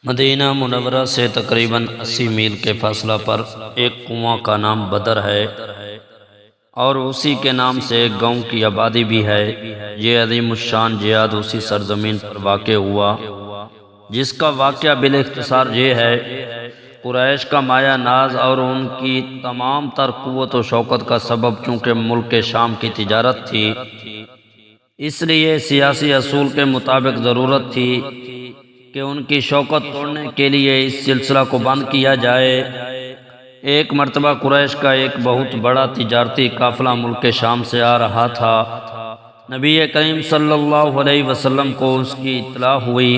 مدینہ منورہ سے تقریباً 80 میل کے فاصلہ پر ایک کنواں کا نام بدر ہے اور اسی کے نام سے ایک گاؤں کی آبادی بھی ہے۔ یہ عظیم الشان جہاد اسی سرزمین پر واقع ہوا جس کا واقعہ بالاختصار یہ ہے، قریش کا مایہ ناز اور ان کی تمام تر قوت و شوکت کا سبب چونکہ ملک شام کی تجارت تھی، اس لیے سیاسی اصول کے مطابق ضرورت تھی کہ ان کی شوکت توڑنے کے لیے اس سلسلہ کو بند کیا جائے۔ ایک مرتبہ قریش کا ایک بہت بڑا تجارتی قافلہ ملک شام سے آ رہا تھا۔ نبی کریم صلی اللہ علیہ وسلم کو اس کی اطلاع ہوئی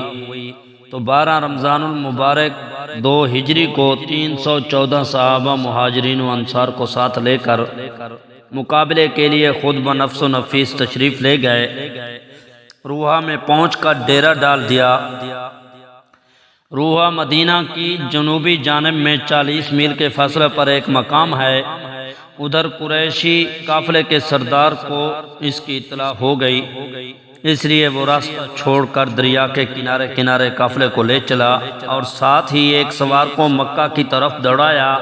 تو 12 رمضان المبارک 2 ہجری کو 314 صحابہ مہاجرین و انصار کو ساتھ لے کر مقابلے کے لیے خود بنفس و نفیس تشریف لے گئے۔ روحہ میں پہنچ کر ڈیرہ ڈال دیا۔ روحہ مدینہ کی جنوبی جانب میں 40 میل کے فاصلے پر ایک مقام ہے۔ ادھر قریشی قافلے کے سردار کو اس کی اطلاع ہو گئی، اس لیے وہ راستہ چھوڑ کر دریا کے کنارے کنارے قافلے کو لے چلا اور ساتھ ہی ایک سوار کو مکہ کی طرف دوڑایا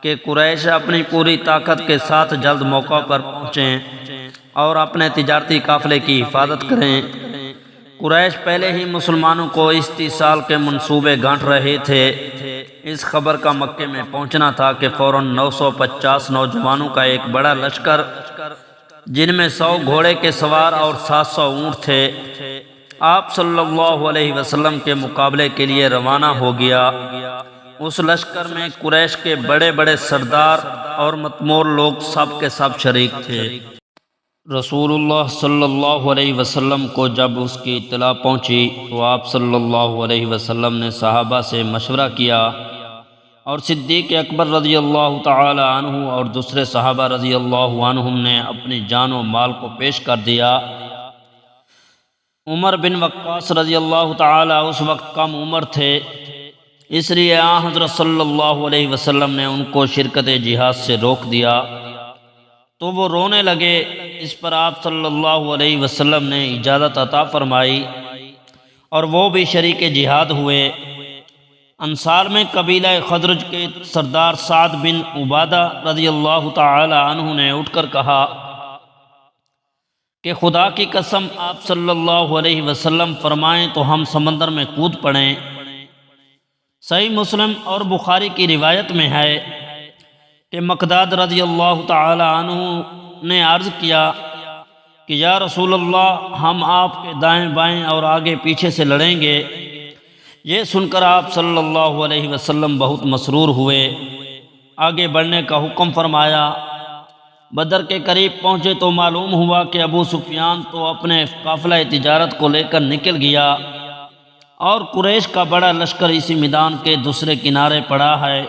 کہ قریش اپنی پوری طاقت کے ساتھ جلد موقع پر پہنچیں اور اپنے تجارتی قافلے کی حفاظت کریں۔ قریش پہلے ہی مسلمانوں کو استحصال کے منصوبے گانٹ رہے تھے۔ اس خبر کا مکے میں پہنچنا تھا کہ فوراً 950 نوجوانوں کا ایک بڑا لشکر، جن میں 100 گھوڑے کے سوار اور 700 اونٹ تھے، آپ صلی اللہ علیہ وسلم کے مقابلے کے لیے روانہ ہو گیا۔ اس لشکر میں قریش کے بڑے بڑے سردار اور متمور لوگ سب کے سب شریک تھے۔ رسول اللہ صلی اللہ علیہ وسلم کو جب اس کی اطلاع پہنچی تو آپ صلی اللہ علیہ وسلم نے صحابہ سے مشورہ کیا اور صدیق اکبر رضی اللہ تعالی عنہ اور دوسرے صحابہ رضی اللہ عنہم نے اپنی جان و مال کو پیش کر دیا۔ عمر بن وقاص رضی اللہ تعالی اس وقت کم عمر تھے، اس لیے حضرت صلی اللہ علیہ وسلم نے ان کو شرکت جہاد سے روک دیا تو وہ رونے لگے۔ اس پر آپ صلی اللہ علیہ وسلم نے اجازت عطا فرمائی اور وہ بھی شریک جہاد ہوئے۔ انصار میں قبیلہ خزرج کے سردار سعد بن عبادہ رضی اللہ تعالی عنہ نے اٹھ کر کہا کہ خدا کی قسم، آپ صلی اللہ علیہ وسلم فرمائیں تو ہم سمندر میں کود پڑیں۔ صحیح مسلم اور بخاری کی روایت میں ہے کہ مقداد رضی اللہ تعالی عنہ نے عرض کیا کہ یا رسول اللہ، ہم آپ کے دائیں بائیں اور آگے پیچھے سے لڑیں گے۔ یہ سن کر آپ صلی اللہ علیہ وسلم بہت مسرور ہوئے، آگے بڑھنے کا حکم فرمایا۔ بدر کے قریب پہنچے تو معلوم ہوا کہ ابو سفیان تو اپنے قافلہ تجارت کو لے کر نکل گیا اور قریش کا بڑا لشکر اسی میدان کے دوسرے کنارے پڑا ہے،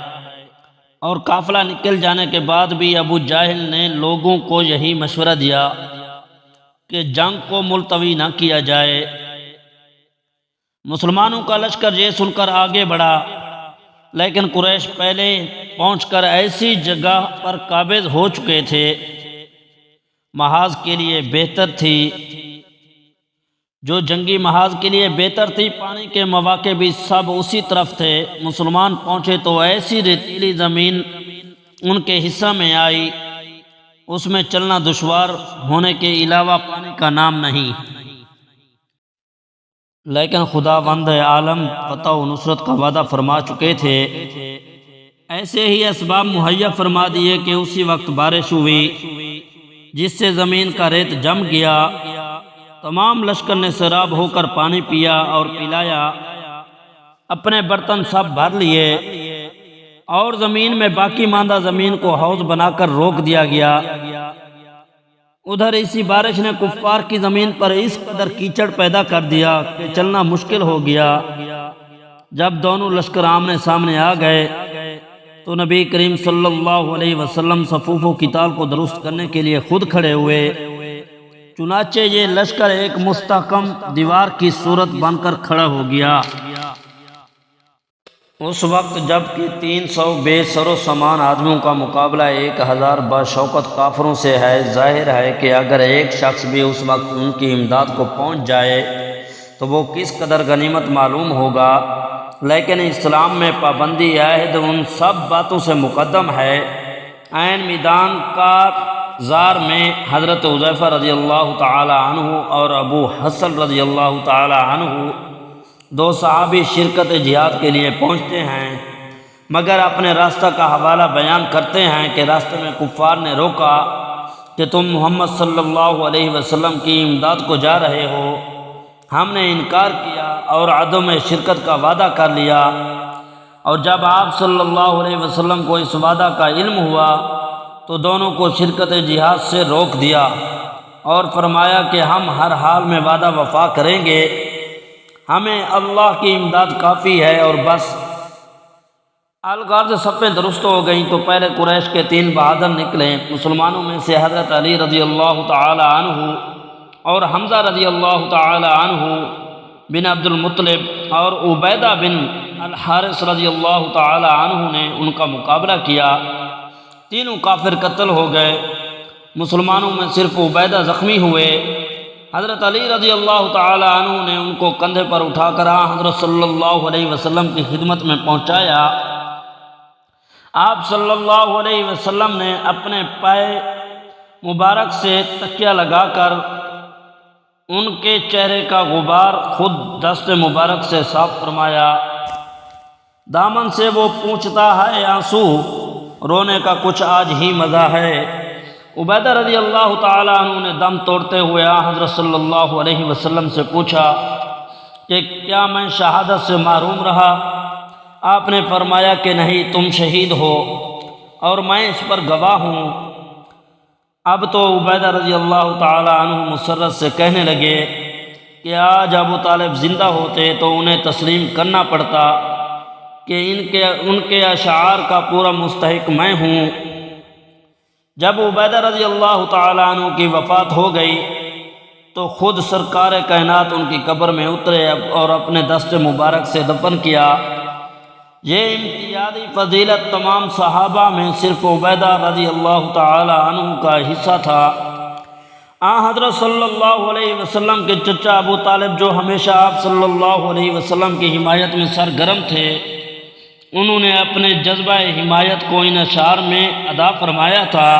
اور قافلہ نکل جانے کے بعد بھی ابو جہل نے لوگوں کو یہی مشورہ دیا کہ جنگ کو ملتوی نہ کیا جائے۔ مسلمانوں کا لشکر یہ سن کر آگے بڑھا، لیکن قریش پہلے پہنچ کر ایسی جگہ پر قابض ہو چکے تھے محاذ کے لیے بہتر تھی، جو جنگی محاذ کے لیے بہتر تھی۔ پانی کے مواقع بھی سب اسی طرف تھے۔ مسلمان پہنچے تو ایسی ریتیلی زمین ان کے حصہ میں آئی، اس میں چلنا دشوار ہونے کے علاوہ پانی کا نام نہیں، لیکن خداوند عالم فتح و نصرت کا وعدہ فرما چکے تھے۔ ایسے ہی اسباب مہیا فرما دیے کہ اسی وقت بارش ہوئی جس سے زمین کا ریت جم گیا۔ تمام لشکر نے سیراب ہو کر پانی پیا اور پلایا، اپنے برتن سب بھر لیے اور زمین میں باقی ماندہ زمین کو حوض بنا کر روک دیا گیا۔ ادھر اسی بارش نے کفار کی زمین پر اس قدر کیچڑ پیدا کر دیا کہ چلنا مشکل ہو گیا۔ جب دونوں لشکر آمنے سامنے آ گئے تو نبی کریم صلی اللہ علیہ وسلم صفوف و قتال کو درست کرنے کے لیے خود کھڑے ہوئے۔ چنانچہ یہ لشکر ایک مستحکم دیوار کی صورت بن کر کھڑا ہو گیا۔ اس وقت جب کہ 300 بے سر و سامان آدمیوں کا مقابلہ 1000 باشوکت کافروں سے ہے، ظاہر ہے کہ اگر ایک شخص بھی اس وقت ان کی امداد کو پہنچ جائے تو وہ کس قدر غنیمت معلوم ہوگا۔ لیکن اسلام میں پابندی عہد ان سب باتوں سے مقدم ہے۔ عین میدان کارزار میں حضرت حذیفہ رضی اللہ تعالی عنہ اور ابو حسن رضی اللہ تعالی عنہ دو صحابی شرکت جہاد کے لیے پہنچتے ہیں، مگر اپنے راستہ کا حوالہ بیان کرتے ہیں کہ راستے میں کفار نے روکا کہ تم محمد صلی اللہ علیہ وسلم کی امداد کو جا رہے ہو۔ ہم نے انکار کیا اور عدم شرکت کا وعدہ کر لیا، اور جب آپ صلی اللہ علیہ وسلم کو اس وعدہ کا علم ہوا تو دونوں کو شرکت جہاد سے روک دیا اور فرمایا کہ ہم ہر حال میں وعدہ وفا کریں گے، ہمیں اللہ کی امداد کافی ہے اور بس۔ الغرض صفیں درست ہو گئیں تو پہلے قریش کے 3 بہادر نکلے۔ مسلمانوں میں سے حضرت علی رضی اللہ تعالی عنہ اور حمزہ رضی اللہ تعالی عنہ بن عبد المطلب اور عبیدہ بن الحارث رضی اللہ تعالی عنہ نے ان کا مقابلہ کیا۔ تینوں کافر قتل ہو گئے، مسلمانوں میں صرف عبیدہ زخمی ہوئے۔ حضرت علی رضی اللہ تعالی عنہ نے ان کو کندھے پر اٹھا کر حضرت صلی اللہ علیہ وسلم کی خدمت میں پہنچایا۔ آپ صلی اللہ علیہ وسلم نے اپنے پائے مبارک سے تکیہ لگا کر ان کے چہرے کا غبار خود دست مبارک سے صاف فرمایا۔ دامن سے وہ پوچھتا ہے آنسو، رونے کا کچھ آج ہی مزہ ہے۔ عبیدہ رضی اللہ تعالی عنہ نے دم توڑتے ہوئے حضرت صلی اللہ علیہ وسلم سے پوچھا کہ کیا میں شہادت سے محروم رہا؟ آپ نے فرمایا کہ نہیں، تم شہید ہو اور میں اس پر گواہ ہوں۔ اب تو عبیدہ رضی اللہ تعالی عنہ مسرت سے کہنے لگے کہ آج ابو طالب زندہ ہوتے تو انہیں تسلیم کرنا پڑتا کہ ان کے اشعار کا پورا مستحق میں ہوں۔ جب عبیدہ رضی اللہ تعالی عنہ کی وفات ہو گئی تو خود سرکار کائنات ان کی قبر میں اترے اور اپنے دست مبارک سے دفن کیا۔ یہ امتیازی فضیلت تمام صحابہ میں صرف عبیدہ رضی اللہ تعالی عنہ کا حصہ تھا۔ حضرت صلی اللہ علیہ وسلم کے چچا ابو طالب جو ہمیشہ آپ صلی اللہ علیہ وسلم کی حمایت میں سرگرم تھے، انہوں نے اپنے جذبہ حمایت کو ان اشعار میں ادا فرمایا تھا،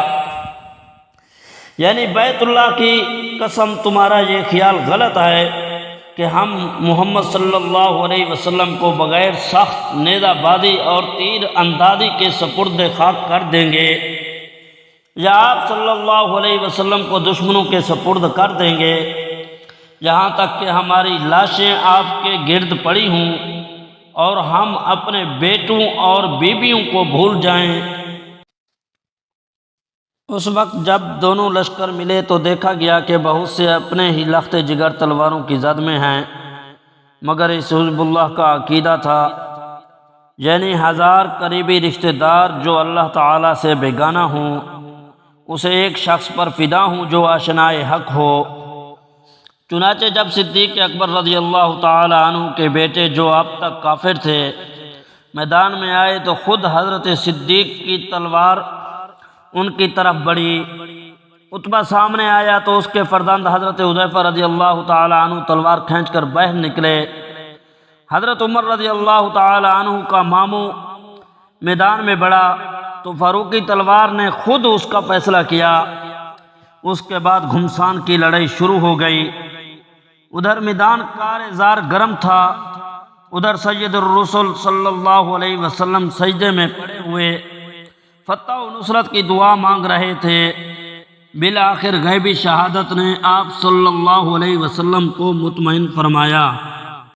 یعنی بیت اللہ کی قسم تمہارا یہ خیال غلط ہے کہ ہم محمد صلی اللہ علیہ وسلم کو بغیر سخت نیزہ بازی اور تیر اندازی کے سپرد خاک کر دیں گے، یا آپ صلی اللہ علیہ وسلم کو دشمنوں کے سپرد کر دیں گے، یہاں تک کہ ہماری لاشیں آپ کے گرد پڑی ہوں اور ہم اپنے بیٹوں اور بیویوں کو بھول جائیں۔ اس وقت جب دونوں لشکر ملے تو دیکھا گیا کہ بہت سے اپنے ہی لخت جگر تلواروں کی زد میں ہیں، مگر اس حزب اللہ کا عقیدہ تھا، یعنی 1000 قریبی رشتہ دار جو اللہ تعالیٰ سے بیگانہ ہوں، اسے ایک شخص پر فدا ہوں جو آشنائے حق ہو۔ چنانچہ جب صدیق اکبر رضی اللہ تعالی عنہ کے بیٹے جو اب تک کافر تھے میدان میں آئے تو خود حضرت صدیق کی تلوار ان کی طرف بڑھی۔ عتبہ سامنے آیا تو اس کے فرزند حضرت حذیفہ رضی اللہ تعالی عنہ تلوار کھینچ کر باہر نکلے۔ حضرت عمر رضی اللہ تعالی عنہ کا ماموں میدان میں بڑھا تو فاروقی تلوار نے خود اس کا فیصلہ کیا۔ اس کے بعد گھمسان کی لڑائی شروع ہو گئی۔ ادھر میدان کارزار گرم تھا، ادھر سید الرسل صلی اللہ علیہ وسلم سجدے میں پڑے ہوئے فتح و نصرت کی دعا مانگ رہے تھے۔ بالآخر غیبی شہادت نے آپ صلی اللہ علیہ وسلم کو مطمئن فرمایا۔